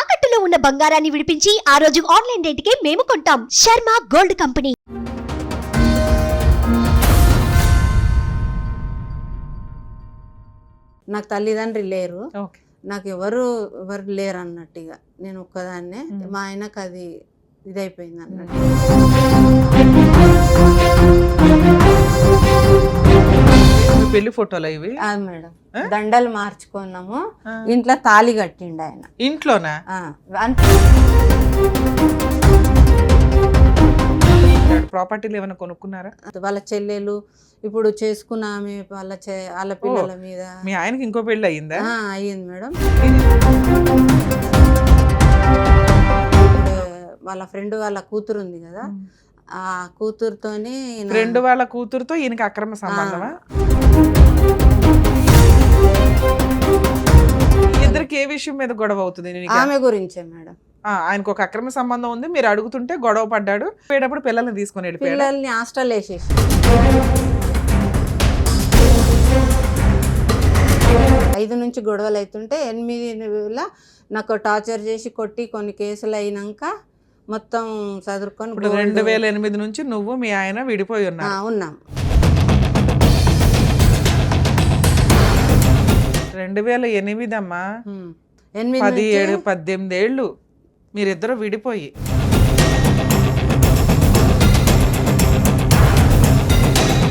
తాకట్టులో ఉన్న బంగారాన్ని విడిపించి ఆ రోజు ఆన్లైన్ రేటుకే మేము కొంటాం. Sharma gold company. నాకు తల్లిదండ్రి లేరు, నాకు ఎవరు లేరు అన్నట్టుగా నేను ఒక్కదాన్నే. మా ఆయనకు అది ఇదైపోయింది అన్నట్టు. పెళ్లి ఫోటోలు ఇవి మేడం, దండలు మార్చుకున్నాము, ఇంట్లో తాళి కట్టిండు ఆయన. ఇంట్లోనా? ప్రాపర్టీలు ఏమైనా కొనుక్కున్నారా? వాళ్ళ చెల్లెలు ఇప్పుడు చేసుకున్న ఆమె వాళ్ళ పిల్లల మీద. మీ ఆయనకి ఇంకో పెళ్లి అయ్యిందా? అయ్యింది మేడం. వాళ్ళ ఫ్రెండ్ వాళ్ళ కూతురు ఉంది కదా, ఆ కూతురుతోని. ఫ్రెండ్ వాళ్ళ కూతురుతో ఈయనకి అక్రమ సంబంధమా? ఇద్దరికి ఏ విషయం మీద గొడవ అవుతుంది? ఆమె గురించే మేడం. ఆయనకు ఒక అక్రమ సంబంధం ఉంది, మీరు అడుగుతుంటే గొడవ పడ్డాడు. పోయేటప్పుడు పిల్లల్ని తీసుకొని వెళ్ళిపోయాడు. పిల్లల్ని హాస్టల్ వేసేసి 5 నుంచి గొడవలు అవుతుంటే 8 నాకు టార్చర్ చేసి కొట్టి కొన్ని కేసులు అయినాక మొత్తం చదువుకొని 2008 నుంచి నువ్వు మీ ఆయన విడిపోయి ఉన్నాం. 2008 అమ్మా, 17-18 ఏళ్ళు మీరిద్దరు విడిపోయి.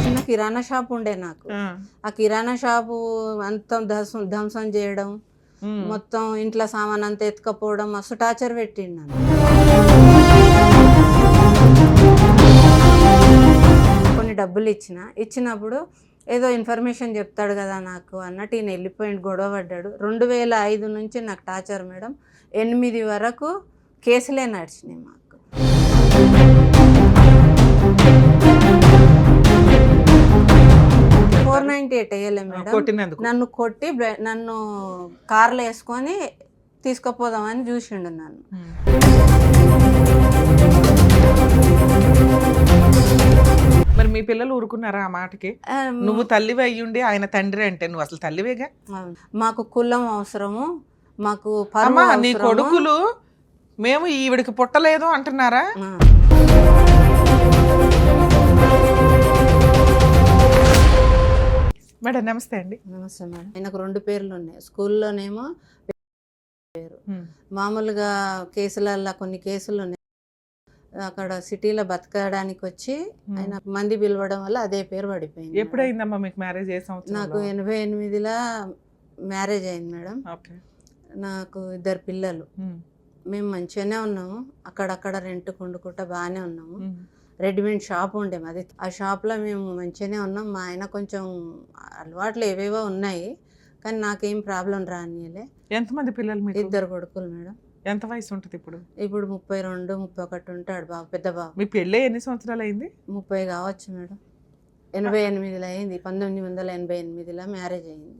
చిన్న కిరాణా షాప్ ఉండే నాకు. ఆ కిరాణా షాపు అంతా ధ్వంసం చేయడం, మొత్తం ఇంట్లో సామాన్ అంతా ఎత్తుకపోవడం, మస్తు టార్చర్ పెట్టిండు. కొన్ని డబ్బులు ఇచ్చినప్పుడు ఏదో ఇన్ఫర్మేషన్ చెప్తాడు కదా నాకు అన్నట్టు ఈయన వెళ్ళిపోయింది, గొడవ పడ్డాడు. 2005 నుంచి నాకు టార్చర్ మేడం. 8 వరకు కేసులే నడిచినాయి మాకు. $498 వేయలే మేడం. నన్ను కొట్టి నన్ను కార్లో వేసుకొని తీసుకుపోదామని చూసిండు నన్ను. మరి మీ పిల్లలు ఊరుకున్నారా ఆ మాటకి? నువ్వు తల్లివి అయ్యుండి ఆయన తండ్రి అంటే నువ్వు అసలు తల్లివేగా. మాకు కులం అవసరము, మాకు నీ కొడుకులు మేము ఈవిడికి పుట్టలేదు అంటున్నారా? మేడం నమస్తే అండి. నమస్తే మేడం. ఆయనకు 2 పేర్లు ఉన్నాయి. స్కూల్లోనేమో పేరు, మామూలుగా కేసులల్లో కొన్ని కేసులు ఉన్నాయి. అక్కడ సిటీలో బతకడానికి వచ్చి ఆయన మంది పిలవడం వల్ల అదే పేరు పడిపోయింది. ఎప్పుడైందమ్మా మీకు మ్యారేజ్? నాకు 88లో మ్యారేజ్ అయింది మేడం. నాకు 2 పిల్లలు. మేము మంచిగానే ఉన్నాము, అక్కడక్కడ రెంట్ కొండుకుంటా బాగానే ఉన్నాము. రెడీమేడ్ షాప్ ఉండే మాది. ఆ షాప్లో మేము మంచిగానే ఉన్నాం. మా ఆయన కొంచెం అలవాట్లు ఏవేవో ఉన్నాయి, కానీ నాకేం ప్రాబ్లం రానియలే. ఎంతమంది పిల్లలు మీకు? 2 కొడుకులు మేడం. ఎంత వయసు ఉంటుంది ఇప్పుడు? ఇప్పుడు 32, 31 ఉంటాడు బాబు, పెద్ద బాబు. మీ పెళ్ళి ఎన్ని సంవత్సరాలు అయింది? 30 కావచ్చు మేడం. 88లో అయింది. 1988లో మ్యారేజ్ అయింది.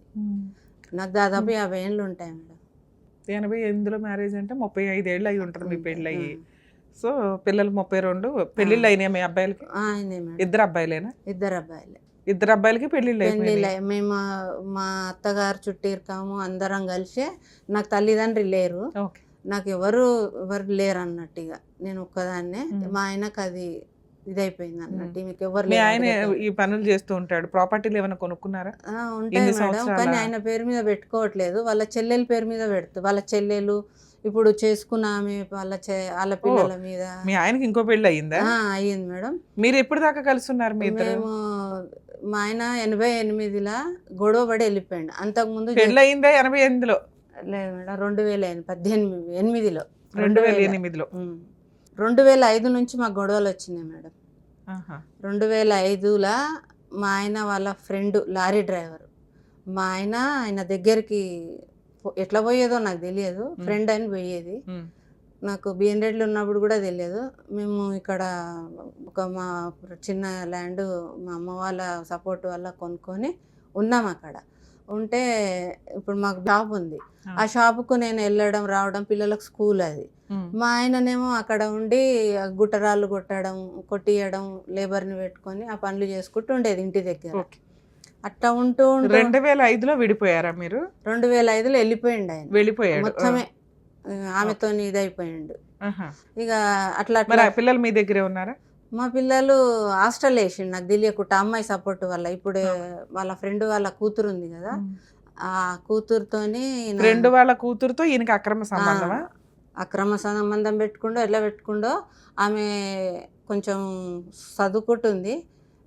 నాకు దాదాపు 50 ఏళ్ళు ఉంటాయి మేడం. 88లో మ్యారేజ్ అంటే 35 ఏళ్ళు అయి ఉంటుంది మీ పెళ్ళి అయ్యి. సో పిల్లలు 32. పెళ్ళిళ్ళు అయినాయి మీ అబ్బాయిలకి? ఇద్దరు అబ్బాయిలేనా? 2 అబ్బాయిలే. 2 అబ్బాయిలకి పెళ్ళిళ్ళు అయిపోయినాయి. మేము మా అత్తగారు చుట్టిరకాము అందరం కలిసి. నాకు తల్లిదండ్రి లేరు, నాకు ఎవరు లేరు అన్నట్టుగా నేను ఒక్కదాన్నే. మా ఆయనకు అది ఇదైపోయింది అన్నట్టు. మీకు ఎవరు లేరు. ఆయన ఈ పనులు చేస్తూ ఉంటాడు. ప్రాపర్టీలు ఏమైనా కొనుక్కున్నారా? ఉంటాయి మేడం, కానీ ఆయన పేరు మీద పెట్టుకోవట్లేదు, వాళ్ళ చెల్లెల పేరు మీద పెడుతుంది. వాళ్ళ చెల్లెలు ఇప్పుడు చేసుకున్న ఆమె వాళ్ళ పిల్లల మీద. మీ ఆయనకి ఇంకో పెళ్లి అయ్యిందా? అయ్యింది మేడం. మీరు ఎప్పుడు దాకా కలిసి ఉన్నారు? మేము మా ఆయన 88లో గొడవ పడి వెళ్ళిపోయాడు. అంతకుముందు పెళ్ళి అయిందా 88లో? లేదు మేడం, 2008లో. 2005 నుంచి మాకు గొడవలు వచ్చినాయి మేడం. 2005లో మా ఆయన వాళ్ళ ఫ్రెండ్ లారీ డ్రైవర్. మా ఆయన దగ్గరికి ఎట్లా పోయేదో నాకు తెలియదు, ఫ్రెండ్ అని పోయేది. నాకు బిఎన్రెడ్లో ఉన్నప్పుడు కూడా తెలియదు. మేము ఇక్కడ మా చిన్న ల్యాండ్ మా అమ్మ వాళ్ళ సపోర్ట్ వల్ల కొనుక్కొని ఉన్నాం. అక్కడ ఉంటే ఇప్పుడు మాకు షాప్ ఉంది. ఆ షాపుకు నేను వెళ్ళడం రావడం, పిల్లలకు స్కూల్ అది. మా ఆయననేమో అక్కడ ఉండి గుట్టరాళ్ళు కొట్టియడం, లేబర్ని పెట్టుకొని ఆ పనులు చేసుకుంటూ ఉండేది ఇంటి దగ్గర. అట్లా ఉంటూ 2005లో విడిపోయారా మీరు? 2005లో వెళ్ళిపోయిండు ఆయన. వెళ్ళిపోయాడు మొత్తమే ఆమెతోని ఇదైపోయిండు. ఆహా. ఇక అట్లా మరి అట్లా ఆ పిల్లలు మీ దగ్గరే ఉన్నారా? మా పిల్లలు హాస్టల్ వేసిండు నాకు తెలియకుండా అమ్మాయి సపోర్ట్ వల్ల. ఇప్పుడు వాళ్ళ ఫ్రెండ్ వాళ్ళ కూతురు ఉంది కదా, ఆ కూతురుతోని ఫ్రెండ్ వాళ్ళ కూతురుతో ఈయనకి అక్రమ సంబంధమా? అక్రమ సంబంధం పెట్టుకుండో ఎట్లా పెట్టుకుండో. ఆమె కొంచెం చదువుకుంటుంది,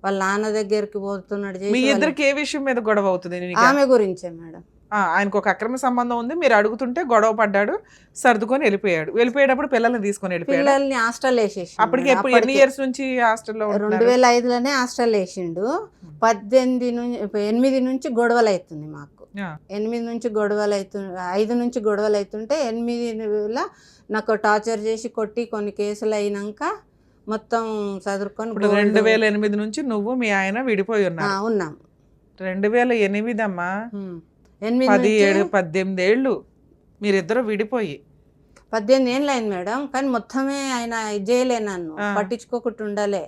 వాళ్ళ నాన్న దగ్గరికి పోతున్నాడు మీ చేసి ఇద్దరికి ఏ విషయం మీద గొడవ అవుతుంది? ఆమె గురించే మేడం. ఆయనకు ఒక అక్రమ సంబంధం ఉంది, మీరు అడుగుతుంటే గొడవ పడ్డాడు, సర్దుకొని వెళ్ళిపోయాడు. వెళ్ళిపోయేటప్పుడు పిల్లల్ని తీసుకొని వెళ్ళిపోయాడు. పిల్లల్ని హాస్టల్ వేసేసి అప్పటికి ఎన్ని ఇయర్స్ నుంచి హాస్టల్లో? 2005లోనే హాస్టల్ వేసిండు. 8 నుంచి గొడవలు అవుతుంది మాకు. 8 నుంచి గొడవలు అవుతుంది, 5 నుంచి గొడవలు అవుతుంటే 8లో నాకు టార్చర్ చేసి కొట్టి కొన్ని కేసులు అయినాక మొత్తం చదువుకొని 2008 నుంచి నువ్వు మీ ఆయన విడిపోయి ఉన్నాం. 2008 అమ్మా, 18 ఏళ్ళు మీరిద్దరు విడిపోయి. 18 ఏళ్ళు అయింది మేడం. కానీ మొత్తమే ఆయన ఇది చేయలే, నన్ను పట్టించుకోకుండా ఉండాలి.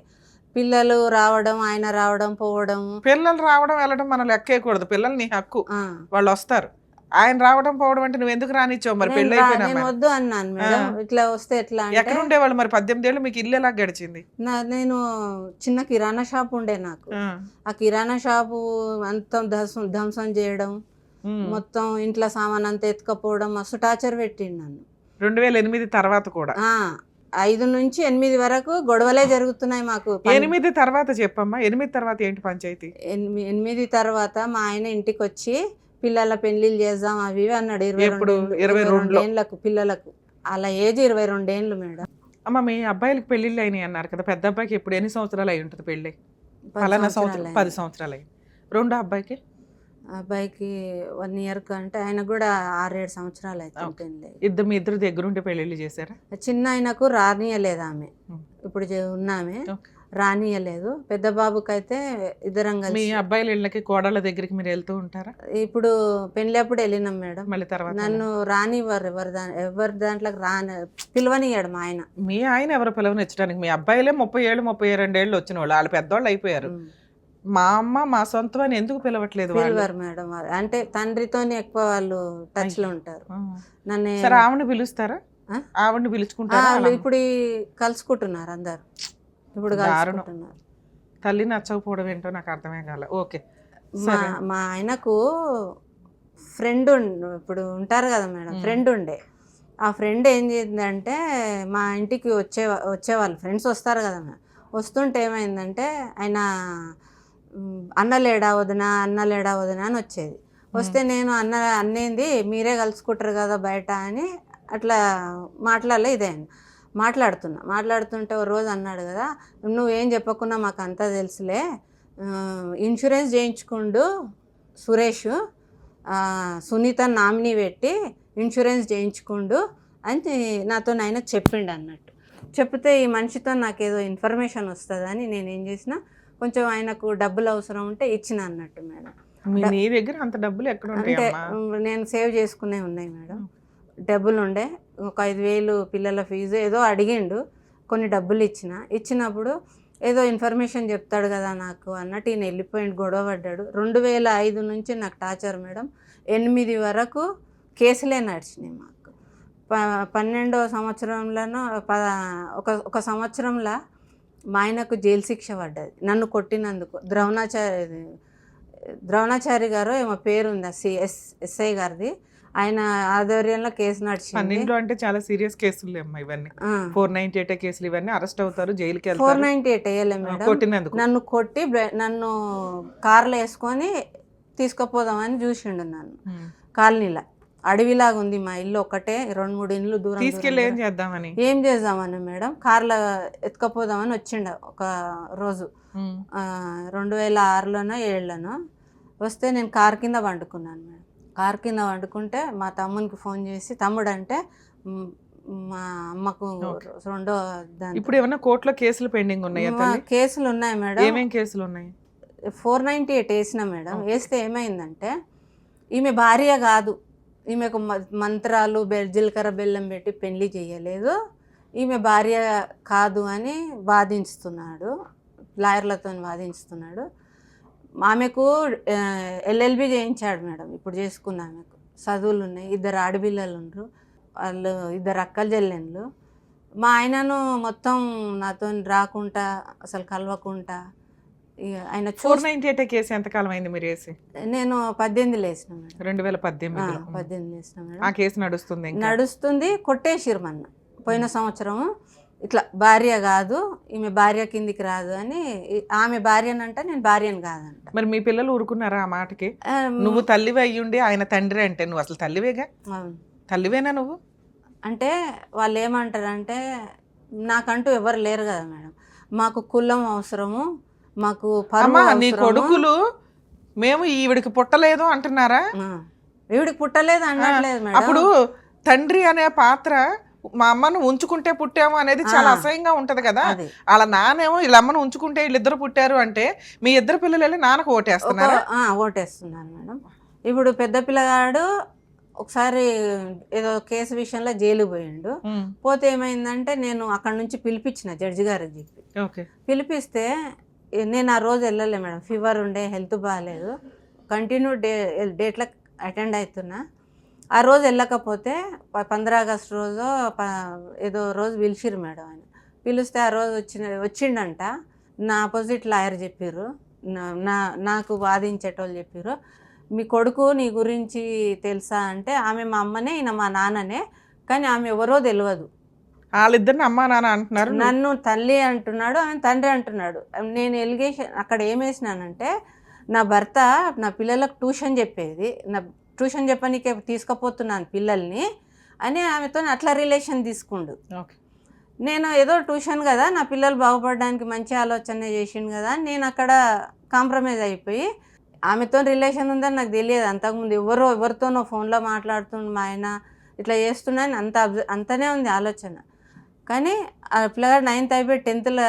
పిల్లలు రావడం, ఆయన రావడం పోవడం. పిల్లలు రావడం వెళ్ళడం మనం లెక్కేయకూడదు, పిల్లలు నీ హక్కు, వాళ్ళు వస్తారు. ఆయన రావడం పోవడం అంటే నువ్వు ఎందుకు రానిచ్చావు? మరి పెళ్లి అయిపోయినా వద్దు అన్నాను మేడం. ఇట్లా వస్తే ఎట్లా? ఎక్కడ ఉండేవాళ్ళు మరి? 18 ఏళ్ళు మీకు ఇల్లు ఎలా గడిచింది? నేను చిన్న కిరాణా షాప్ ఉండే నాకు. ఆ కిరాణా షాపు అంతా ధ్వంసం చేయడం, మొత్తం ఇంట్లో సామాన్ అంతా ఎత్తుకపోవడం, మస్తు టార్చర్ పెట్టిండు నన్ను. 2008 తర్వాత కూడా 5 నుంచి 8 వరకు గొడవలే జరుగుతున్నాయి మాకు. 8 తర్వాత చెప్పమ్మా, 8 తర్వాత ఏంటి పంచాయతీ? 8 తర్వాత మా ఆయన ఇంటికి వచ్చి పిల్లల పెళ్లిళ్ళు చేద్దాం అవి ఇవి అన్నాడు. 22 ఏళ్ళకు పిల్లలకు. అలా ఏజ్ 22 ఏళ్ళు మేడం. అమ్మ, మీ అబ్బాయిలకి పెళ్లిళ్ళు అయినాయి అన్నారు కదా, పెద్ద అబ్బాయికి ఇప్పుడు ఎన్ని సంవత్సరాలు అయి ఉంటుంది పెళ్ళి? 10 సంవత్సరాలు అయ్యి. రెండో అబ్బాయికి? అబ్బాయికి 1 ఇయర్ కంటే ఆయన కూడా 6-7 సంవత్సరాలు అవుతుంది. మీ ఇద్దరు దగ్గరుండి పెళ్లిళ్ళు చేశారా? చిన్న ఆయనకు రానియలేదు ఆమె, ఇప్పుడు ఉన్నామే రానియలేదు. పెద్ద బాబుకి అయితే ఇద్దరం కలిసి. మీ అబ్బాయిల ఇళ్ళకి కోడళ్ళ దగ్గరికి మీరు వెళ్తూ ఉంటారా? ఇప్పుడు పెళ్లి అప్పుడు వెళ్ళినాం మేడం. మళ్ళీ తర్వాత నన్ను రానివ్వరు, ఎవరి దాంట్లోకి పిలవనియ్యాడు మా ఆయన. మీ ఆయన ఎవరు పిలవనిచ్చడానికి? మీ అబ్బాయిలే 30 ఏళ్ళు 32 ఏళ్ళు వచ్చిన వాళ్ళు, వాళ్ళు పెద్దవాళ్ళు అయిపోయారు. మా అమ్మ మా సొంతం అని ఎందుకు పిలవట్లేదు? పిలవరు మేడం, అంటే తండ్రితోనే ఎక్కువ వాళ్ళు టచ్ లో ఉంటారు. నన్ను ఆవిడని పిలుస్తారా? ఆవిడని పిలుచుకుంటారా? ఇప్పుడు కలుసుకుంటున్నారు అందరు. ఇప్పుడు కలుసుకుంటున్నారు. తల్లి నచ్చకపోవడం ఏంటో నాకు అర్థమే కాల. ఓకే. మా ఆయనకు ఫ్రెండ్ ఇప్పుడు ఉంటారు కదా మేడం, ఫ్రెండ్ ఉండే. ఆ ఫ్రెండ్ ఏం చేసిందంటే మా ఇంటికి వచ్చేవాళ్ళు ఫ్రెండ్స్ వస్తారు కదా మేడం. వస్తుంటే ఏమైందంటే ఆయన అన్నలేడా వదినా అని వచ్చేది. వస్తే నేను అన్నేంది మీరే కలుసుకుంటారు కదా బయట అని అట్లా ఇదేంది మాట్లాడుతుంటే ఓ రోజు అన్నాడు కదా, నువ్వేం చెప్పకుండా మాకు అంతా తెలుసులే, ఇన్సూరెన్స్ చేయించుకుండు సురేష్, సునీత నామినీ పెట్టి ఇన్సూరెన్స్ చేయించుకుండు అని నాతో ఆయన చెప్పిండు అన్నట్టు. చెప్తే ఈ మనిషితో నాకేదో ఇన్ఫర్మేషన్ వస్తుందని నేనేం చేసిన, కొంచెం ఆయనకు డబ్బులు అవసరం ఉంటే ఇచ్చిన అన్నట్టు మేడం. నీ దగ్గర అంత డబ్బులు ఎక్కడ ఉంటాయి? అంటే నేను సేవ్ చేసుకునే ఉన్నాయి మేడం. డబ్బులు ఉండే, ఒక 5,000 పిల్లల ఫీజు ఏదో అడిగిండు, కొన్ని డబ్బులు ఇచ్చినప్పుడు ఏదో ఇన్ఫర్మేషన్ చెప్తాడు కదా నాకు అన్నట్టు ఈయన వెళ్ళిపోయిండు, గొడవ పడ్డాడు. 2005 నుంచి నాకు టార్చర్ మేడం. 8 వరకు కేసులే నడిచినాయి మాకు. 12వ సంవత్సరంలోనూ ఒక సంవత్సరంలో మా ఆయనకు జైలు శిక్ష పడ్డది నన్ను కొట్టినందుకు. ద్రోణాచారి గారు ఏమో పేరు ఉంది, ఎస్ఐ గారిది, ఆయన ఆధ్వర్యంలో కేసు నడిచింది. 12 అంటే చాలా సీరియస్ కేసులు అమ్మా ఇవన్నీ. 498 కేసులు, ఇవన్నీ అరెస్ట్ అవుతారు, జైలుకి వెళ్తారు. 498 వేయలే మేడం, నన్ను కొట్టి నన్ను కార్లో వేసుకొని తీసుకుపోదామని చూసిండు నన్ను. కాలనీలో అడవిలాగా ఉంది మా ఇల్లు, ఒకటే 2-3 ఇండ్లు దూరం. తీసుకెళ్ళి ఏం చేద్దామని మేడం కార్లో ఎత్తుకపోదామని వచ్చిండ ఒక రోజు. 2006లోనో 2007లోనో వస్తే నేను కార్ కింద వండుకున్నాను మేడం. కార్ కింద వండుకుంటే మా తమ్మునికి ఫోన్ చేసి, తమ్ముడు అంటే మా అమ్మకు రెండో దాని. ఇప్పుడు ఏమైనా కోర్టులో కేసులు పెండింగ్ ఉన్నాయా? కేసులు ఉన్నాయి మేడం. ఏమేం కేసులు ఉన్నాయి? 498 వేసిన మేడం. వేస్తే ఏమైందంటే ఈమె భార్య కాదు, ఈమెకు మంత్రాలు జీలకర్ర బెల్లం పెట్టి పెళ్లి చేయలేదు, ఈమె భార్య కాదు అని వాదిస్తున్నాడు, లాయర్లతో వాదిస్తున్నాడు. ఆమెకు LLB చేయించాడు మేడం. ఇప్పుడు చేసుకున్న ఆమెకు చదువులు ఉన్నాయి, 2 ఆడపిల్లలు ఉండరు. వాళ్ళు ఇద్దరు అక్కలు చెల్లెళ్ళు. మా ఆయనను మొత్తం నాతో రాకుండా అసలు కలవకుండా ఇక ఆయన 498 కేసు ఎంతకాలం అయింది మీరు వేసి? నేను 18 వేసిన మేడం. 2018 18 వేసిన ఆ మేడం. కేసు నడుస్తుంది ఇంకా? నడుస్తుంది. కొట్టేసిరు మొన్న పోయిన సంవత్సరం. ఇట్లా భార్య కాదు, ఈమె భార్య కిందికి రాదు అని, ఆమె భార్యనంట, నేను భార్యను కాదంట. మరి మీ పిల్లలు ఊరుకున్నారా ఆ మాటకి? ఆ, నువ్వు తల్లివి అయ్యుండి ఆయన తండ్రి అంటే నువ్వు అసలు తల్లివేగా? అవును. తల్లివేనా నువ్వు? అంటే వాళ్ళు ఏమంటారంటే, నాకంటూ ఎవరు లేరు కదా మేడం, మాకు కులం అవసరము, మాకు పరువు నీ అవసరము. కొడుకులు మేము ఈవిడికి పుట్టలేదు అంటున్నారా? వీడికి పుట్టలేదు అనట్లేదు మేడం. అప్పుడు తండ్రి అనే పాత్ర మా అమ్మను ఉంచుకుంటే పుట్టాము అనేది చాలా అసహ్యంగా ఉంటది కదా. అది. అలా నానేమో వీళ్ళ అమ్మను ఉంచుకుంటే వీళ్ళిద్దరు పుట్టారు అంటే మీ ఇద్దరు పిల్లలు వెళ్ళి నాన్నకు ఓటేస్తున్నారు. ఓటేస్తున్నారు మేడం. ఇప్పుడు పెద్ద పిల్లగాడు ఒకసారి ఏదో కేసు విషయంలో జైలు పోయిండు. పోతే ఏమైందంటే, నేను అక్కడ నుంచి పిలిపించిన జడ్జి గారికి చెప్పి, పిలిపిస్తే నేను ఆ రోజు వెళ్ళలే మేడం, ఫీవర్ ఉండే, హెల్త్ బాగాలేదు, కంటిన్యూ డేట్లకు అటెండ్ అవుతున్నా. ఆ రోజు వెళ్ళకపోతే 15 ఆగస్టు రోజు ఏదో రోజు పిలిచిరు మేడం. ఆయన పిలిస్తే ఆ రోజు వచ్చిండంట. నా అపోజిట్ లాయర్ చెప్పారు, నాకు వాదించేటోళ్ళు చెప్పారు, మీ కొడుకు నీ గురించి తెలుసా అంటే, ఆమె మా అమ్మనే, ఈయన మా నాన్ననే, కానీ ఆమె ఎవరో తెలియదు. వాళ్ళిద్దరిని అమ్మా నాన్న అంటున్నారు, నన్ను తల్లి అంటున్నాడు, ఆమె తండ్రి అంటున్నాడు. నేను ఎలిగేషన్ అక్కడ ఏమేసినానంటే, నా భర్త నా పిల్లలకు ట్యూషన్ చెప్పేది, నా ట్యూషన్ చెప్పనీకే తీసుకుపోతున్నాను పిల్లల్ని అని ఆమెతో అట్లా రిలేషన్ తీసుకుండు. నేను ఏదో ట్యూషన్ కదా, నా పిల్లలు బాగుపడడానికి మంచి ఆలోచన చేసిండు కదా, నేను అక్కడ కాంప్రమైజ్ అయిపోయి, ఆమెతో రిలేషన్ ఉందని నాకు తెలియదు అంతకుముందు. ఎవరితోనో ఫోన్లో మాట్లాడుతుండు మా ఆయన, ఇట్లా చేస్తున్నాను అంతనే ఉంది ఆలోచన. కానీ ఆ పిల్లగాడు 9th అయిపోయి 10th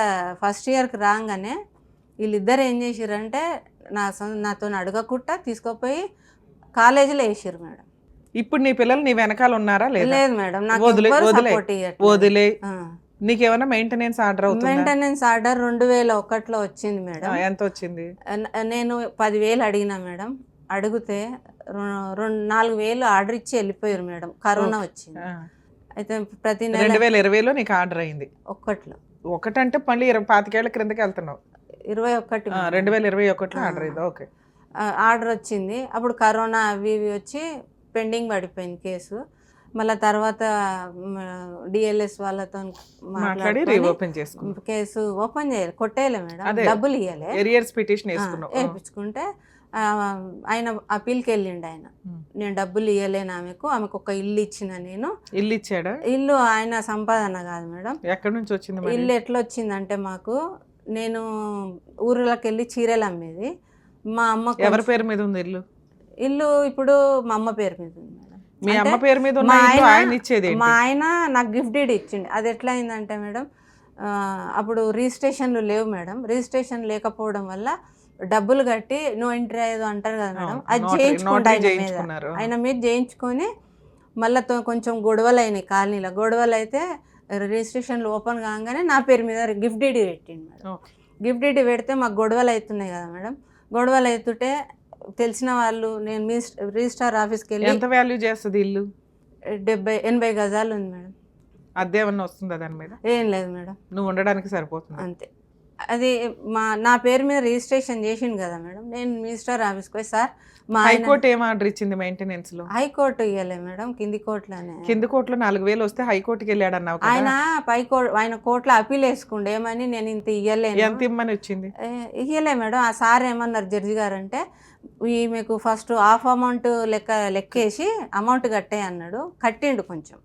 ఫస్ట్ ఇయర్కి రాగానే వీళ్ళిద్దరు ఏం చేసిరంటే, నాతో అడగకుండా తీసుకుపోయి కాలేజీలో వేసారు మేడం. ఇప్పుడు నీ పిల్లలు నీ వెనకాల ఉన్నారా? లేదు మేడం, నాకు సపోర్ట్ వదిలే. నీకేమైనా మెయింటెనెన్స్ ఆర్డర్ అవుతుంది? మెయింటెనెన్స్ ఆర్డర్ 2001లో వచ్చింది మేడం. ఎంత వచ్చింది? నేను 10,000 అడిగినా మేడం. అడిగితే 4,000 ఆర్డర్ ఇచ్చి వెళ్ళిపోయారు మేడం. కరోనా వచ్చింది. అయితే ప్రతి నెల 2020లో నీకు ఆర్డర్ అయింది? ఒకటంటే మళ్ళీ 25 ఏళ్ల క్రిందకి వెళ్తున్నావు. 21 2021లో ఆర్డర్ అయింది. ఓకే, ఆర్డర్ వచ్చింది. అప్పుడు కరోనా అవి ఇవి వచ్చి పెండింగ్ పడిపోయింది కేసు. మళ్ళీ తర్వాత డిఎల్ఎస్ వాళ్ళతో మాట్లాడి కేసు ఓపెన్ చేయాలి, కొట్టేయాలి మేడం, డబ్బులు ఇవ్వాలి, వేయించుకుంటే ఆయన అప్పీల్కి వెళ్ళిండు. ఆయన నేను డబ్బులు ఇవ్వలేను ఆమెకు ఒక ఇల్లు ఇచ్చిన. నేను ఇల్లు ఇచ్చాడా? ఇల్లు ఆయన సంపాదన కాదు మేడం. ఎక్కడి నుంచి వచ్చింది ఇల్లు? ఎట్లా వచ్చిందంటే, మాకు నేను ఊర్లోకి వెళ్ళి చీరలు అమ్మేది. మా అమ్మ ఎవరి పేరు మీద ఉంది ఇల్లు? ఇల్లు ఇప్పుడు మా అమ్మ పేరు మీద ఉంది మేడం. మీ అమ్మ పేరు మీద ఆయన ఇచ్చేది? మా ఆయన నాకు గిఫ్ట్ డీడ్ ఇచ్చిండు. అది ఎట్లా అయిందంటే మేడం, అప్పుడు రిజిస్ట్రేషన్లు లేవు మేడం. రిజిస్ట్రేషన్ లేకపోవడం వల్ల డబ్బులు కట్టి నో ఎంట్రీ ఏదో అంటారు కదా మేడం, అది చేయించుకుంటా ఆయన మీద చేయించుకొని, మళ్ళీ కొంచెం గొడవలు అయినాయి కాలనీలో. గొడవలు అయితే రిజిస్ట్రేషన్లు ఓపెన్ కాగానే నా పేరు మీద గిఫ్ట్ డీడీ పెట్టిండు మేడం. గిఫ్ట్ డీడీ పెడితే మాకు గొడవలు అవుతున్నాయి కదా మేడం. గొడవలు అవుతుంటే తెలిసిన వాళ్ళు, నేను రిజిస్ట్రార్ ఆఫీస్కి వెళ్ళి, ఎంత వాల్యూ చేస్తుంది ఇల్లు? 70-80 గజాలు ఉంది మేడం. అదేమన్నా వస్తుందా దాని మీద? ఏం లేదు మేడం, నువ్వు ఉండడానికి సరిపోతుంది అంతే. అది నా పేరు మీద రిజిస్ట్రేషన్ చేసిండు కదా మేడం. నేను మినిస్టర్ ఆఫీస్కి పోయి, సార్ మా హైకోర్టు ఏం ఆర్డర్ ఇచ్చింది మెయింటెనెన్స్ లో? హైకోర్టు ఇవ్వలే మేడం, కింది కోర్టులోనే. కింది కోర్టులో 4,000 వస్తే హైకోర్టుకి వెళ్ళాడు అన్నావు. ఆయన కోర్టులో అప్పీల్ వేసుకుండే, ఏమని నేను ఇంత ఇవ్వలేను. ఎంత ఇమ్మని వచ్చింది? ఇవ్వలే మేడం. ఆ సార్ ఏమన్నారు జడ్జి గారు అంటే, మీకు ఫస్ట్ హాఫ్ అమౌంట్ లెక్కేసి అమౌంట్ కట్టే అన్నాడు. కట్టిండు. కొంచెం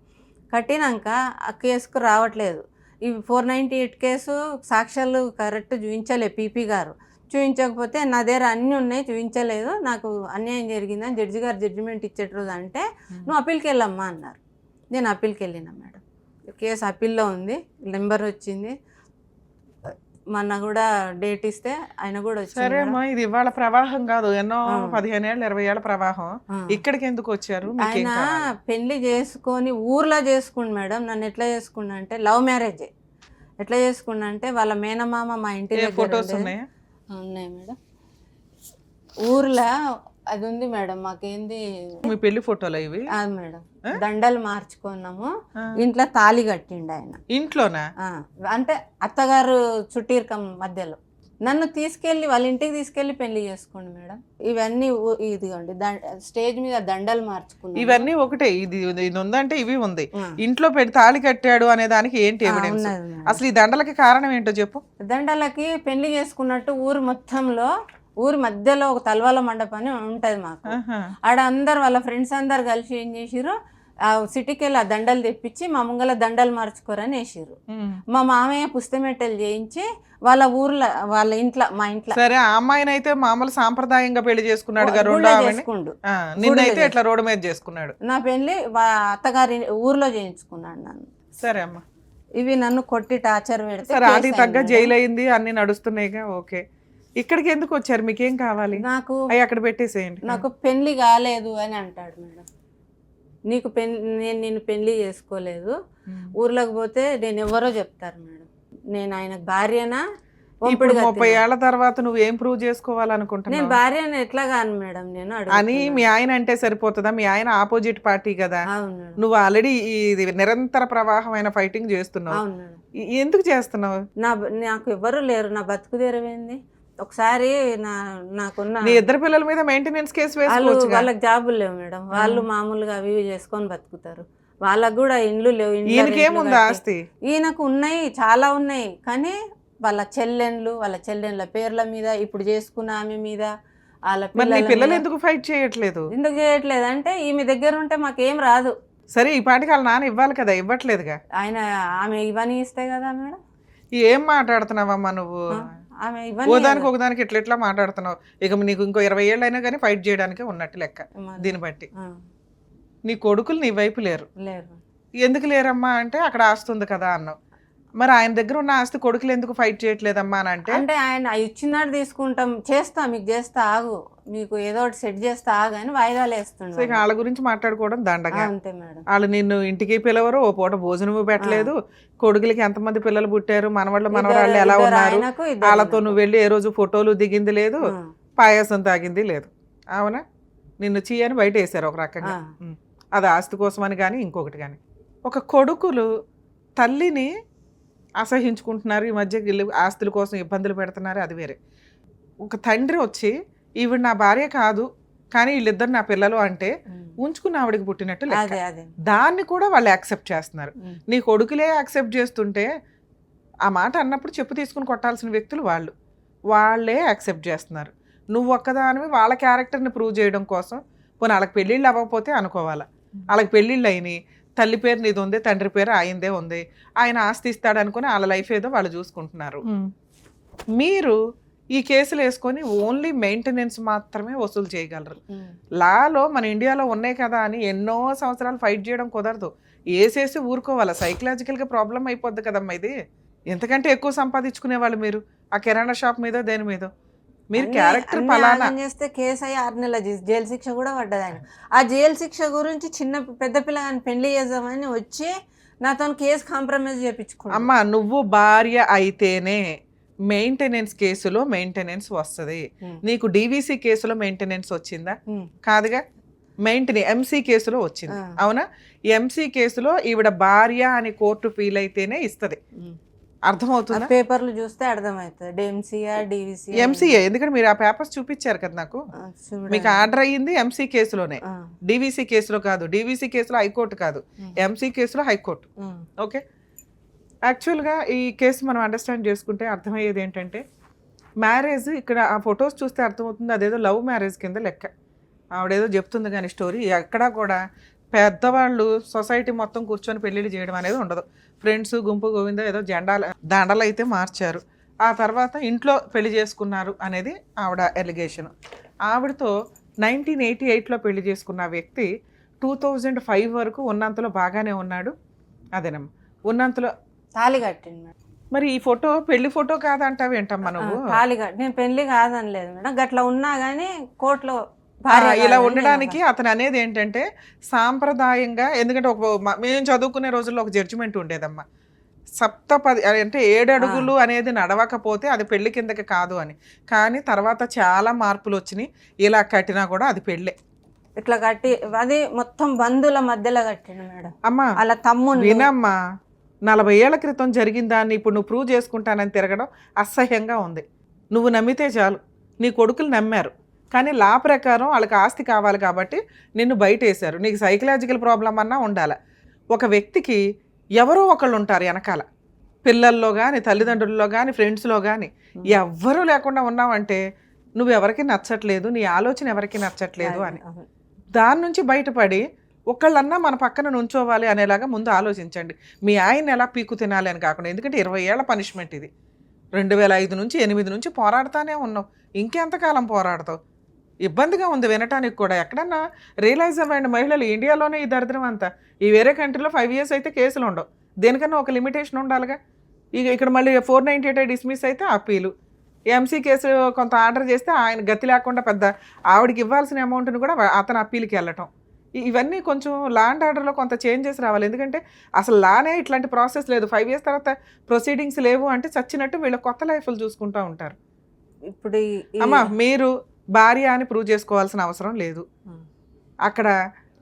కట్టినాక ఆ కేసుకు రావట్లేదు. ఈ 498 కేసు సాక్ష్యాలు కరెక్ట్ చూపించలే పీపీ గారు. చూపించకపోతే నా దగ్గర అన్నీ ఉన్నాయి, చూపించలేదు, నాకు అన్యాయం జరిగిందని జడ్జి గారు జడ్జిమెంట్ ఇచ్చేటరోజు అంటే, నువ్వు అప్పీల్కి వెళ్ళమ్మా అన్నారు. నేను అప్పీల్కి వెళ్ళినా మేడం. కేసు అప్పీల్లో ఉంది, నెంబర్ వచ్చింది. మొన్న కూడా డేట్ ఇస్తే ఆయన కూడా వచ్చారు. సరేమ్మా, ఇది ఇవాళ ప్రవాహం కాదు, ఎన్నో 15 ఏళ్ళు 20 ఏళ్ళ ప్రవాహం. ఇక్కడికి ఎందుకు వచ్చారు? ఆయన పెళ్లి చేసుకొని ఊర్లో చేసుకుండు మేడం. నన్ను ఎట్లా చేసుకున్నా అంటే, లవ్ మ్యారేజ్. ఎట్లా చేసుకున్నా అంటే, వాళ్ళ మేనమామ మా ఇంటి దగ్గర ఫొటోస్ ఉన్నాయి మేడం. ఊర్లో అది ఉంది మేడం మాకేంది మీ పెళ్లి ఫోటోలు ఇవి? అది మేడం దండలు మార్చుకున్నాము, ఇంట్లో తాళి కట్టిండు ఆయన. ఇంట్లోనా? అంటే అత్తగారు చుట్టీరకం మధ్యలో నన్ను తీసుకెళ్లి వాళ్ళ ఇంటికి తీసుకెళ్లి పెళ్లి చేసుకోండి మేడం. ఇవన్నీ ఇదిగోండి స్టేజ్ మీద దండలు మార్చుకున్నాం. ఇవన్నీ ఒకటే, ఇది ఇది ఉందంటే ఇవి ఉంది. ఇంట్లో పెట్టి తాళి కట్టాడు అనే దానికి ఏంటి ఎవిడెన్స్? అసలు ఈ దండలకి కారణం ఏంటో చెప్పు. దండలకి పెళ్లి చేసుకున్నట్టు ఊరు మొత్తంలో ఊరి మధ్యలో ఒక తలవాల మండపం ఉంటది మాకు. ఆడ అందరు వాళ్ళ ఫ్రెండ్స్ అందరు కలిసి ఏం చేసిర్రు, ఆ సిటీకి వెళ్ళి ఆ దండలు తెప్పించి మా ముంగల దండలు మార్చుకోరని వేసిర్రు. మా మామయ్య పుస్తమెట్టెలు చేయించి వాళ్ళ ఊర్లో వాళ్ళ ఇంట్లో మా ఇంట్లో. సరే, ఆ అమ్మాయిని అయితే మామూలు సాంప్రదాయంగా పెళ్లి చేసుకున్నాడు, నిన్నైతే ఇట్లా రోడ్డు మీద చేసుకున్నాడు. నా పెళ్లి అత్తగారి ఊర్లో చేయించుకున్నాడు నన్ను. సరే అమ్మా, ఇవి నన్ను కొట్టి టార్చర్ పెడితే సరే అది తగ్గ జైలు అయింది, అన్ని నడుస్తున్నాయిగా. ఓకే, ఇక్కడికి ఎందుకు వచ్చారు? మీకేం కావాలి? నాకు అక్కడ పెట్టేసేయండి. నాకు పెళ్లి కాలేదు అని అంటాడు మేడం. నీకు నేను పెళ్లి చేసుకోలేదు, ఊర్లోకి పోతే నేను ఎవరో చెప్తారు మేడం. నేను ఆయన భార్యనా? 30 ఏళ్ల తర్వాత నువ్వు ఏం ప్రూవ్ చేసుకోవాలనుకుంటున్నావు? నేను భార్యను ఎట్లా కాను మేడం నేను అని మీ ఆయన అంటే సరిపోతుందా? మీ ఆయన ఆపోజిట్ పార్టీ కదా. నువ్వు ఆల్రెడీ ఇది నిరంతర ప్రవాహమైన ఫైటింగ్ చేస్తున్నావు. ఎందుకు చేస్తున్నావు? నాకు ఎవరు లేరు, నా బతుకు తెరవేంది. ఒకసారి నాకున్న నీ ఇద్దరు పిల్లల మీద మెయింటెనెన్స్ కేసు వేసుకోవచ్చు. వాళ్ళకి జాబులు లేవు మేడం, వాళ్ళు మామూలుగా అవి చేసుకొని బతుకుతారు. వాళ్ళకు కూడా ఇండ్లు లేవు. ఈయనకేముంది ఆస్తి? ఈయనకు ఉన్నాయి, చాలా ఉన్నాయి. కానీ వాళ్ళ చెల్లెండ్ల పేర్ల మీద, ఇప్పుడు చేసుకున్న ఆమె మీద, వాళ్ళ పిల్లలు ఎందుకు ఫైట్ చేయట్లేదు? ఎందుకు చేయట్లేదు అంటే ఈమె దగ్గర ఉంటే మాకేం రాదు. సరే, ఈ పాటికి వాళ్ళ నాన్న ఇవ్వాలి కదా, ఇవ్వట్లేదుగా. ఆయన ఆమె ఇవన్నీ ఇస్తాయి కదా మేడం. ఏం మాట్లాడుతున్నావమ్మా నువ్వు? ఒకదానికి ఇట్లా మాట్లాడుతున్నావు. ఇక నీకు ఇంకో 20 ఏళ్ళు అయినా కానీ ఫైట్ చేయడానికి ఉన్నట్టు లెక్క. దీన్ని బట్టి నీ కొడుకులు నీ వైపు లేరు. ఎందుకు లేరమ్మా అంటే అక్కడ ఆస్తి ఉంది కదా అన్నావు. మరి ఆయన దగ్గర ఉన్న ఆస్తి కొడుకులు ఎందుకు ఫైట్ చేయట్లేదమ్మా అని అంటే ఆయన ఇచ్చినాడు తీసుకుంటాం, మీకు చేస్తా ఆగు, మీకు ఏదో ఒకటి సెట్ చేస్తా ఆగు అని వాయిదాలు వేస్తుండే. వాళ్ళ గురించి మాట్లాడుకోవడం దండగా. అంతే మేడం. వాళ్ళు నిన్ను ఇంటికి పిలవరు, ఓ పూట భోజనము పెట్టలేదు. కొడుకులకి ఎంతమంది పిల్లలు పుట్టారు, మనవాళ్ళు ఎలా ఉన్నారు, వాళ్ళతో నువ్వు వెళ్ళి ఏ రోజు ఫోటోలు దిగింది లేదు, పాయాసం తాగింది లేదు. అవునా? నిన్ను చీయని బయట వేసారు ఒక రకంగా. అది ఆస్తి కోసమని కానీ ఇంకొకటి కానీ. ఒక కొడుకులు తల్లిని అసహించుకుంటున్నారు, ఈ మధ్య ఆస్తుల కోసం ఇబ్బందులు పెడుతున్నారు, అది వేరే. ఒక తండ్రి వచ్చి ఈవిడ నా భార్య కాదు కానీ వీళ్ళిద్దరు నా పిల్లలు అంటే ఉంచుకున్న ఆవిడకి పుట్టినట్టు లెక్క. దాన్ని కూడా వాళ్ళు యాక్సెప్ట్ చేస్తున్నారు. నీ కొడుకులే యాక్సెప్ట్ చేస్తుంటే ఆ మాట అన్నప్పుడు చెప్పు తీసుకుని కొట్టాల్సిన వ్యక్తులు వాళ్ళే యాక్సెప్ట్ చేస్తున్నారు. నువ్వు ఒక్కదానివి వాళ్ళ క్యారెక్టర్ని ప్రూవ్ చేయడం కోసం. పోనీ వాళ్ళకి పెళ్ళిళ్ళు అవ్వకపోతే అనుకోవాలా, వాళ్ళకి పెళ్ళిళ్ళు అయినాయి, తల్లి పేరు నీది ఉంది, తండ్రి పేరు ఆయనదే ఉంది, ఆయన ఆస్తి ఇస్తాడు అనుకుని వాళ్ళ లైఫ్ ఏదో వాళ్ళు చూసుకుంటున్నారు. మీరు ఈ కేసులు వేసుకొని ఓన్లీ మెయింటెనెన్స్ మాత్రమే వసూలు చేయగలరు. లాలో మన ఇండియాలో ఉన్నాయి కదా అని ఎన్నో సంవత్సరాలు ఫైట్ చేయడం కుదరదు. వేసేసి ఊరుకోవాలా, సైకలాజికల్గా ప్రాబ్లం అయిపోద్ది కదమ్మా ఇది. ఎంతకంటే ఎక్కువ సంపాదించుకునే వాళ్ళు మీరు ఆ కిరాణా షాప్ మీద దేని మీద. మీరు క్యారెక్టర్ పలానా చేస్తే కేసు అయ్యి 6 నెలల జైలు శిక్ష కూడా పడ్డది. ఆయన ఆ జైలు శిక్ష గురించి పెద్ద పిల్లగాని పెళ్లి చేద్దామని వచ్చి నాతో కేసు కాంప్రమైజ్ చేయించుకున్నా. అమ్మా, నువ్వు భార్య అయితేనే మెయింటెనెన్స్ కేసులో మెయింటెనెన్స్ వస్తుంది. నీకు డివిసి కేసులో మెయింటెనెన్స్ వచ్చిందా? కాదుగా. ఎంసీ కేసులో వచ్చింది, అవునా? ఎంసీ కేసులో ఈవిడ భార్య అని కోర్టు ఫీల్ అయితేనే ఇస్తుంది. అర్థమవుతుంది? పేపర్లు చూస్తే అర్థమవుతుంది ఎంసీఏ. ఎందుకంటే మీరు ఆ పేపర్స్ చూపించారు కదా నాకు. మీకు ఆర్డర్ అయ్యింది ఎంసీ కేసులోనే, డివిసి కేసులో కాదు. డివిసి కేసులో హైకోర్టు కాదు, ఎంసీ కేసులో హైకోర్టు. ఓకే, యాక్చువల్గా ఈ కేసు మనం అండర్స్టాండ్ చేసుకుంటే అర్థమయ్యేది ఏంటంటే, మ్యారేజ్ ఇక్కడ ఆ ఫొటోస్ చూస్తే అర్థమవుతుంది అదేదో లవ్ మ్యారేజ్ కింద లెక్క. ఆవిడేదో చెప్తుంది కానీ స్టోరీ ఎక్కడా కూడా పెద్దవాళ్ళు సొసైటీ మొత్తం కూర్చొని పెళ్ళిళ్ళు చేయడం అనేది ఉండదు. ఫ్రెండ్స్ గుంపు గోవింద ఏదో దండలు అయితే మార్చారు, ఆ తర్వాత ఇంట్లో పెళ్లి చేసుకున్నారు అనేది ఆవిడ ఎలిగేషన్. ఆవిడతో 1988లో పెళ్లి చేసుకున్న వ్యక్తి 2005 వరకు ఉన్నంతలో బాగానే ఉన్నాడు. అదేనమ్మా, ఉన్నంతలో తాళి కట్టింది. మరి ఈ ఫోటో పెళ్లి ఫోటో కాదంటావు ఏంటమ్మా నువ్వు? తాళి కట్టి నేను పెళ్లి కాదని లేదు మేడం, గట్లా ఉన్నా కానీ కోర్టులో ఇలా ఉండడానికి అతను అనేది ఏంటంటే సాంప్రదాయంగా. ఎందుకంటే మేము చదువుకునే రోజుల్లో ఒక జడ్జిమెంట్ ఉండేదమ్మా, సప్తపది అంటే 7 అడుగులు అనేది నడవకపోతే అది పెళ్లి కిందకి కాదు అని. కానీ తర్వాత చాలా మార్పులు వచ్చినాయి. ఇలా కట్టినా కూడా అది పెళ్ళే. ఇట్లా కట్టి అది మొత్తం బంధువుల మధ్యలో కట్టిండు మేడం. అమ్మా అలా తమ్ముడు వినమ్మా, 40 ఏళ్ల క్రితం జరిగిన దాన్ని ఇప్పుడు నువ్వు ప్రూవ్ చేసుకుంటానని తిరగడం అసహ్యంగా ఉంది. నువ్వు నమ్మితే చాలు. నీ కొడుకులు నమ్మారు, కానీ లా ప్రకారం వాళ్ళకి ఆస్తి కావాలి కాబట్టి నిన్ను బయటేశారు. నీకు సైకలాజికల్ ప్రాబ్లం అన్నా ఉండాలి. ఒక వ్యక్తికి ఎవరో ఒకళ్ళు ఉంటారు వెనకాల, పిల్లల్లో కానీ తల్లిదండ్రుల్లో కానీ ఫ్రెండ్స్లో కానీ. ఎవ్వరూ లేకుండా ఉన్నావంటే నువ్వు ఎవరికి నచ్చట్లేదు, నీ ఆలోచన ఎవరికి నచ్చట్లేదు అని. దాని నుంచి బయటపడి ఒకళ్ళన్నా మన పక్కన నుంచోవాలి అనేలాగా ముందు ఆలోచించండి. మీ ఆయన ఎలా పీకు తినాలి అని కాకుండా. ఎందుకంటే 20 ఏళ్ల పనిష్మెంట్ ఇది. 2005 నుంచి 8 నుంచి పోరాడుతానే ఉన్నావు. ఇంకెంతకాలం పోరాడతావు? ఇబ్బందిగా ఉంది వినటానికి కూడా. ఎక్కడన్నా రియలైజ్ అవ్వండి మహిళలు, ఇండియాలోనే ఈ దరిద్రం అంతా. ఈ వేరే కంట్రీలో 5 years అయితే కేసులు ఉండవు. దేనికన్నా ఒక లిమిటేషన్ ఉండాలిగా. ఇక్కడ మళ్ళీ 498 డిస్మిస్ అయితే అప్పీలు. ఎంసీ కేసు కొంత ఆర్డర్ చేస్తే ఆయన గతి లేకుండా పెద్ద ఆవిడకి ఇవ్వాల్సిన అమౌంట్ని కూడా అతను అప్పీల్కి వెళ్ళటం. ఇవన్నీ కొంచెం లా అండ్ ఆర్డర్లో కొంత చేంజెస్ రావాలి. ఎందుకంటే అసలు లానే ఇట్లాంటి ప్రాసెస్ లేదు. 5 years తర్వాత ప్రొసీడింగ్స్ లేవు అంటే చచ్చినట్టు వీళ్ళ కొత్త లైఫ్లు చూసుకుంటూ ఉంటారు. ఇప్పుడు అమ్మా మీరు భార్య అని ప్రూవ్ చేసుకోవాల్సిన అవసరం లేదు. అక్కడ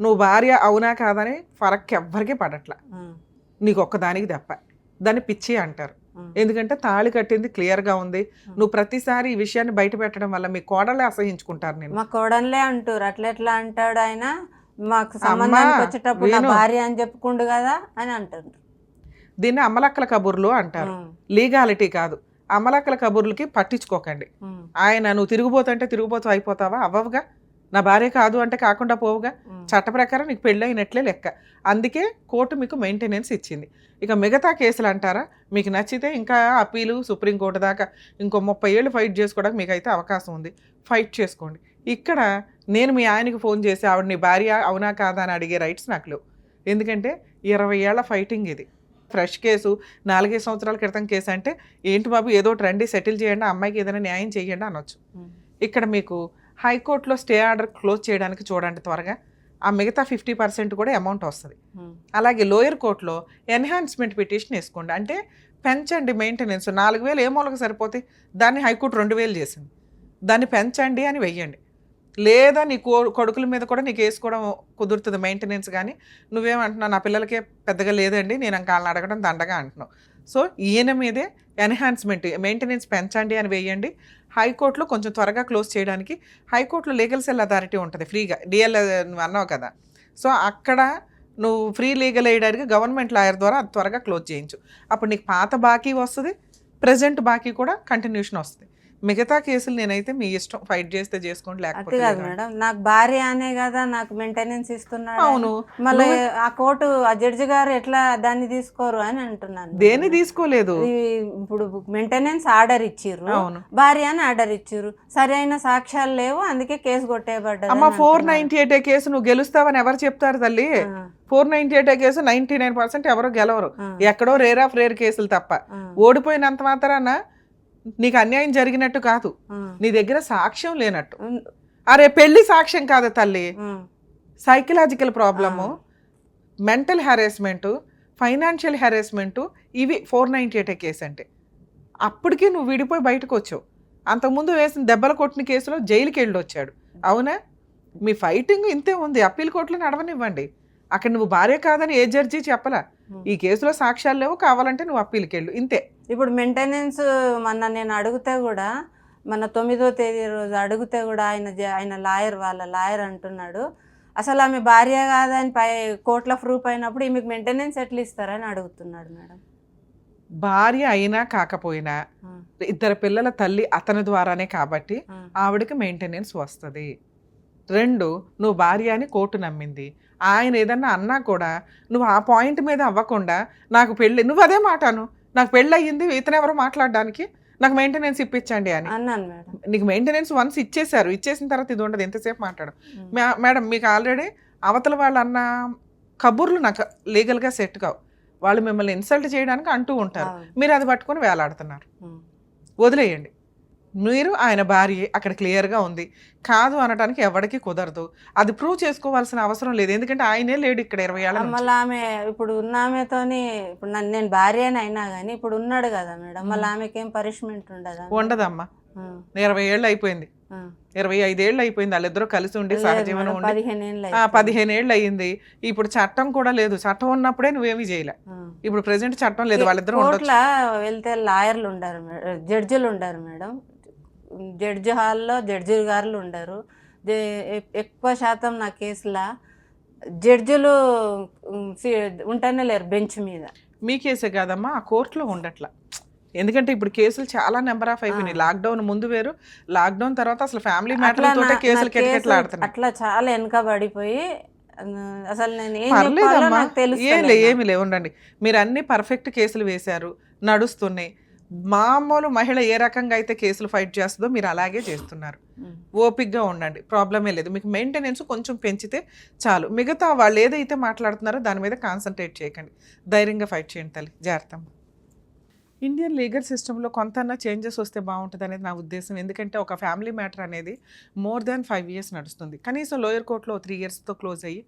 నువ్వు భార్య అవునా కాదని ఫరక్ ఎవ్వరికీ పడట్లా. నీకు ఒక్కదానికి తప్ప. దాన్ని పిచ్చి అంటారు. ఎందుకంటే తాళి కట్టింది క్లియర్గా ఉంది. నువ్వు ప్రతిసారి ఈ విషయాన్ని బయట పెట్టడం వల్ల మీ కోడలే అసహించుకుంటారు. నేను మా కోడలే అంటారు. అట్లా అంటాడు ఆయన. మాకు సంబంధానికి వచ్చేటప్పుడు నా భార్య అని చెప్పుకుండు కదా అని అంటారు. దీన్ని అమ్మలక్కల కబుర్లు అంటారు. లీగాలిటీ కాదు. అమ్మలక్కల కబుర్లకి పట్టించుకోకండి. ఆయన నువ్వు తిరిగిపోతుంటే తిరిగిపోతూ అయిపోతావా? అవ్వవుగా. నా భార్య కాదు అంటే కాకుండా పోవుగా. చట్ట ప్రకారం నీకు పెళ్ళి అయినట్లే లెక్క. అందుకే కోర్టు మీకు మెయింటెనెన్స్ ఇచ్చింది. ఇక మిగతా కేసులు అంటారా, మీకు నచ్చితే ఇంకా అప్పీలు సుప్రీంకోర్టు దాకా ఇంకో 30 ఏళ్ళు ఫైట్ చేసుకోవడానికి మీకు అయితే అవకాశం ఉంది. ఫైట్ చేసుకోండి. ఇక్కడ నేను మీ ఆయనకి ఫోన్ చేసి ఆవిడ నీ భార్య అవునా కాదా అని అడిగే రైట్స్ నాకు లేవు. ఎందుకంటే 20 ఏళ్ల ఫైటింగ్ ఇది. ఫ్రెష్ కేసు, 4-5 సంవత్సరాల క్రితం కేసు అంటే ఏంటి బాబు ఏదో ట్రెండీ సెటిల్ చేయండి, అమ్మాయికి ఏదైనా న్యాయం చేయండి అనొచ్చు. ఇక్కడ మీకు హైకోర్టులో స్టే ఆర్డర్ క్లోజ్ చేయడానికి చూడండి త్వరగా. ఆ మిగతా 50% కూడా అమౌంట్ వస్తుంది. అలాగే లోయర్ కోర్టులో ఎన్హాన్స్మెంట్ పిటిషన్ వేసుకోండి. అంటే పెంచండి మెయింటెనెన్స్. 4,000 ఏ మూలకు సరిపోతాయి, దాన్ని హైకోర్టు 2,000 చేసింది. దాన్ని పెంచండి అని వెయ్యండి. లేదా నీ కొడుకుల మీద కూడా నీకు వేసుకోవడం కుదురుతుంది మెయింటెనెన్స్. కానీ నువ్వేమంటున్నావు, నా పిల్లలకే పెద్దగా లేదండి, నేను ఇంకా వాళ్ళని అడగడం దండగా అంటున్నావు. సో ఈయన మీదే ఎన్హాన్స్మెంట్ మెయింటెనెన్స్ పెంచండి అని వేయండి. హైకోర్టులో కొంచెం త్వరగా క్లోజ్ చేయడానికి హైకోర్టులో లీగల్ సెల్ అథారిటీ ఉంటుంది ఫ్రీగా. డిఎల్ నువ్వు అన్నావు కదా, సో అక్కడ నువ్వు ఫ్రీ లీగల్ ఎయిడ్కి గవర్నమెంట్ లాయర్ ద్వారా అది త్వరగా క్లోజ్ చేయించు. అప్పుడు నీకు పాత బాకీ వస్తుంది, ప్రజెంట్ బాకీ కూడా కంటిన్యూషన్ వస్తుంది. మిగతా కేసులు నేనైతే మీ ఇష్టం, ఫైట్ చేస్తే చేసుకోండి, లేకపోతే కాదు మేడం. నాకు భార్య అనే కదా నాకు మెయింటెనెన్స్ ఇస్తున్నాడు. అవును, మళ్ళీ ఆ కోర్టు ఆ జడ్జి గారు ఎట్లా దాన్ని తీసుకోరు అని అంటున్నాను. దేన్ని తీసుకోలేదు. ఇప్పుడు మెయింటెనెన్స్ ఆర్డర్ ఇచ్చిర్రు, భార్య అని ఆర్డర్ ఇచ్చిర్రు, సరైన సాక్ష్యాలు లేవు, అందుకే కేసు కొట్టేయబడ్డది. అమ్మ 498 కేసు నువ్వు గెలుస్తావని ఎవరు చెప్తారు తల్లి? 498 కేసు 99% ఎవరో గెలవరు. ఎక్కడో రేర్ ఆఫ్ రేర్ కేసులు తప్ప. ఓడిపోయినంత మాత్రాన నీకు అన్యాయం జరిగినట్టు కాదు, నీ దగ్గర సాక్ష్యం లేనట్టు. అరే పెళ్లి సాక్ష్యం కాదు తల్లి, psychological problem, mental harassment, financial harassment, ఇవి 498 కేసు అంటే. అప్పటికే నువ్వు విడిపోయి బయటకు వచ్చావు. అంతకుముందు వేసిన దెబ్బలు కొట్టిన కేసులో జైలుకి వెళ్ళి వచ్చాడు. అవునా? మీ ఫైటింగ్ ఇంతే ఉంది. అప్పీల్ కోర్టులో నడవనివ్వండి. అక్కడ నువ్వు భార్య కాదని ఏ జడ్జి చెప్పలా. ఈ కేసులో సాక్ష్యాలు లేవు, కావాలంటే నువ్వు అప్పీల్కి వెళ్ళు, ఇంతే. ఇప్పుడు మెయింటెనెన్స్ మొన్న నేను అడిగితే కూడా, మన 9వ తేదీ రోజు అడిగితే కూడా ఆయన లాయర్, వాళ్ళ లాయర్ అంటున్నాడు, అసలు ఆమె భార్య కాదని కోర్టులో ప్రూఫ్ అయినప్పుడు ఈమెకు మెయింటెనెన్స్ ఎట్లా ఇస్తారని అడుగుతున్నాడు మేడం. భార్య అయినా కాకపోయినా 2 పిల్లల తల్లి అతని ద్వారానే కాబట్టి ఆవిడకి మెయింటెనెన్స్ వస్తుంది. 2, నువ్వు భార్య అని కోర్టు నమ్మింది. ఆయన ఏదన్నా అన్నా కూడా నువ్వు ఆ పాయింట్ మీద అవ్వకుండా నాకు పెళ్ళి, నువ్వు అదే మాటాను, నాకు పెళ్ళి అయ్యింది, ఇతనెవరో మాట్లాడడానికి, నాకు మెయింటెనెన్స్ ఇప్పించండి అని అన్నాను మేడం. నీకు మెయింటెనెన్స్ వన్స్ ఇచ్చేసారు, ఇచ్చేసిన తర్వాత ఇది ఉండదు, ఎంతసేపు మాట్లాడు. మేడం మీకు ఆల్రెడీ అవతల వాళ్ళు అన్న కబుర్లు నాకు లీగల్గా సెట్ కావు. వాళ్ళు మిమ్మల్ని ఇన్సల్ట్ చేయడానికి అంటూ ఉంటారు, మీరు అది పట్టుకొని వేలాడుతున్నారు. వదిలేయండి. మీరు ఆయన భార్య అక్కడ క్లియర్గా ఉంది. కాదు అనడానికి ఎవరికి కుదరదు. అది ప్రూవ్ చేసుకోవాల్సిన అవసరం లేదు. ఎందుకంటే ఆయనే లేడు ఇక్కడ 20 ఏళ్ల నుంచి. మళ్ళీ ఆమె ఇప్పుడు ఉన్న ఆమెతోని ఇప్పుడు నేను భార్యని అయినా కానీ ఇప్పుడు ఉన్నాడు కదా మేడం, మళ్ళీ ఆమెకి ఏం పనిష్మెంట్ ఉండదా? ఉండదమ్మా. 20 ఏళ్ళు అయిపోయింది, 25 ఏళ్ళు అయిపోయింది వాళ్ళిద్దరూ కలిసి ఉండి సహజీవనం ఉండి. 15 ఏళ్ళు అయ్యింది. ఇప్పుడు చట్టం కూడా లేదు. చట్టం ఉన్నప్పుడే నువ్వేమీ చేయలే. ఇప్పుడు ప్రెసెంట్ చట్టం లేదు. వాళ్ళిద్దరూ కోర్టులో వెళ్తే లాయర్లు ఉండరు, జడ్జిలు ఉండరు మేడం. జడ్జి హాల్లో జడ్జి గారులు ఉండరు. ఎక్కువ శాతం నా కేసులో జడ్జిలు ఉంటేనే లేరు బెంచ్ మీద. మీ కేసే కాదమ్మా, ఆ కోర్టులో ఉండట్లా. ఎందుకంటే ఇప్పుడు కేసులు చాలా నెంబర్ ఆఫ్ అయిపోయినాయి. లాక్డౌన్ ముందు వేరు, లాక్డౌన్ తర్వాత అసలు ఫ్యామిలీ మ్యాటర్ తోటే కేసులు కెటకెట్లాడుతున్నాయి. అట్లా చాలా వెనకబడిపోయి అసలు నేను ఏమి లేవు. ఉండండి, మీరు అన్ని పర్ఫెక్ట్ కేసులు వేశారు, నడుస్తున్నాయి. మామూలు మహిళ ఏ రకంగా అయితే కేసులు ఫైట్ చేస్తుందో మీరు అలాగే చేస్తున్నారు. ఓపిక్గా ఉండండి, ప్రాబ్లమే లేదు. మీకు మెయింటెనెన్స్ కొంచెం పెంచితే చాలు. మిగతా వాళ్ళు ఏదైతే మాట్లాడుతున్నారో దాని మీద కాన్సన్ట్రేట్ చేయకండి. ధైర్యంగా ఫైట్ చేయండి తల్లి. జాగ్రత్త. ఇండియన్ లీగల్ సిస్టంలో కొంతన్నా చేంజెస్ వస్తే బాగుంటుంది అనేది నా ఉద్దేశం. ఎందుకంటే ఒక ఫ్యామిలీ మ్యాటర్ అనేది మోర్ దాన్ 5 years నడుస్తుంది. కనీసం లోయర్ కోర్టులో 3 yearsతో క్లోజ్ అయ్యి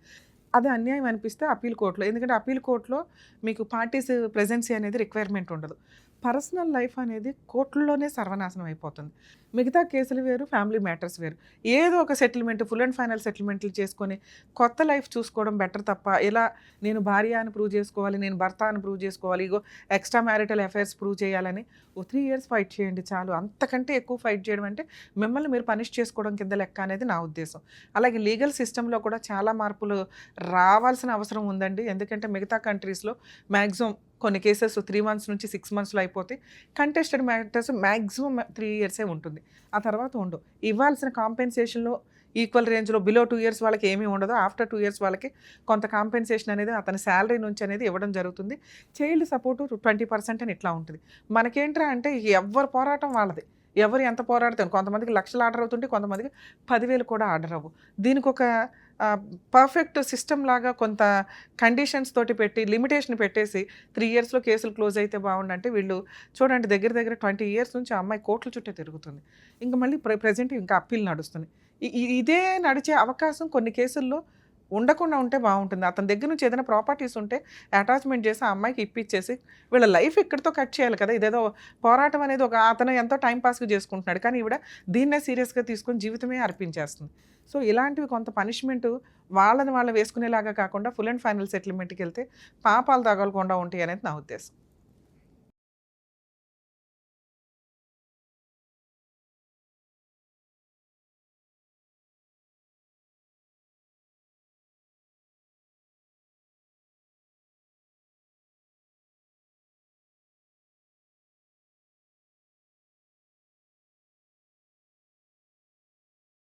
అది అన్యాయం అనిపిస్తే అప్పీల్ కోర్టులో, ఎందుకంటే అప్పీల్ కోర్టులో మీకు పార్టీస్ ప్రెజెన్సీ అనేది రిక్వైర్మెంట్ ఉండదు. పర్సనల్ లైఫ్ అనేది కోర్టుల్లోనే సర్వనాశనం అయిపోతుంది. మిగతా కేసులు వేరు, ఫ్యామిలీ మ్యాటర్స్ వేరు. ఏదో ఒక సెటిల్మెంట్, ఫుల్ అండ్ ఫైనల్ సెటిల్మెంట్లు చేసుకొని కొత్త లైఫ్ చూసుకోవడం బెటర్ తప్ప ఇలా నేను భార్య అని ప్రూవ్ చేసుకోవాలి, నేను భర్త అని ప్రూవ్ చేసుకోవాలి, ఇగో ఎక్స్ట్రా మ్యారిటల్ అఫైర్స్ ప్రూవ్ చేయాలని 3 years ఫైట్ చేయండి చాలు. అంతకంటే ఎక్కువ ఫైట్ చేయడం అంటే మిమ్మల్ని మీరు పనిష్ చేసుకోవడం కింద లెక్క అనేది నా ఉద్దేశం. అలాగే లీగల్ సిస్టంలో కూడా చాలా మార్పులు రావాల్సిన అవసరం ఉందండి. ఎందుకంటే మిగతా కంట్రీస్లో మ్యాక్సిమం కొన్ని కేసెస్ 3 months నుంచి 6 monthsలో అయిపోతే, కంటెస్టెడ్ మ్యాటర్స్ మ్యాక్సిమం 3 years ఉంటుంది. ఆ తర్వాత ఉండవు. ఇవ్వాల్సిన కాంపెన్సేషన్లో ఈక్వల్ రేంజ్లో బిలో 2 years వాళ్ళకి ఏమీ ఉండదు. ఆఫ్టర్ 2 years వాళ్ళకి కొంత కాంపెన్సేషన్ అనేది అతని శాలరీ నుంచి అనేది ఇవ్వడం జరుగుతుంది. చైల్డ్ సపోర్టు 20% అని ఇట్లా ఉంటుంది. మనకేంట్రా అంటే ఎవరి పోరాటం వాళ్ళది. ఎవరు ఎంత పోరాడుతారు. కొంతమందికి లక్షలు ఆర్డర్ అవుతుంటే కొంతమందికి 10,000 కూడా ఆర్డర్ అవ్వు. దీనికి ఒక పర్ఫెక్ట్ సిస్టమ్ లాగా కొంత కండిషన్స్ తోటి పెట్టి లిమిటేషన్ పెట్టేసి 3 yearsలో కేసులు క్లోజ్ అయితే బాగుండంటే వీళ్ళు చూడండి దగ్గర 20 years నుంచి ఆ అమ్మాయి కోర్టుల చుట్టే తిరుగుతుంది. ఇంకా మళ్ళీ ప్రెజెంట్ ఇంకా అప్పీల్ నడుస్తుంది. ఇదే నడిచే అవకాశం కొన్ని కేసుల్లో ఉండకుండా ఉంటే బాగుంటుంది. అతని దగ్గర నుంచి ఏదైనా ప్రాపర్టీస్ ఉంటే అటాచ్మెంట్ చేసి ఆ అమ్మాయికి ఇప్పించేసి వీళ్ళ లైఫ్ ఇక్కడితో కట్ చేయాలి కదా. ఇదేదో పోరాటం అనేది ఒక అతను ఎంతో టైంపాస్గా చేసుకుంటున్నాడు, కానీ ఈవిడ దీన్నే సీరియస్గా తీసుకొని జీవితమే అర్పించేస్తుంది. సో ఇలాంటివి కొంత పనిష్మెంట్ వాళ్ళని వాళ్ళు వేసుకునేలాగా కాకుండా ఫుల్ అండ్ ఫైనల్ సెటిల్మెంట్కి వెళ్తే పాపాలు తగలకుండా ఉంటాయి అనేది నా ఉద్దేశం.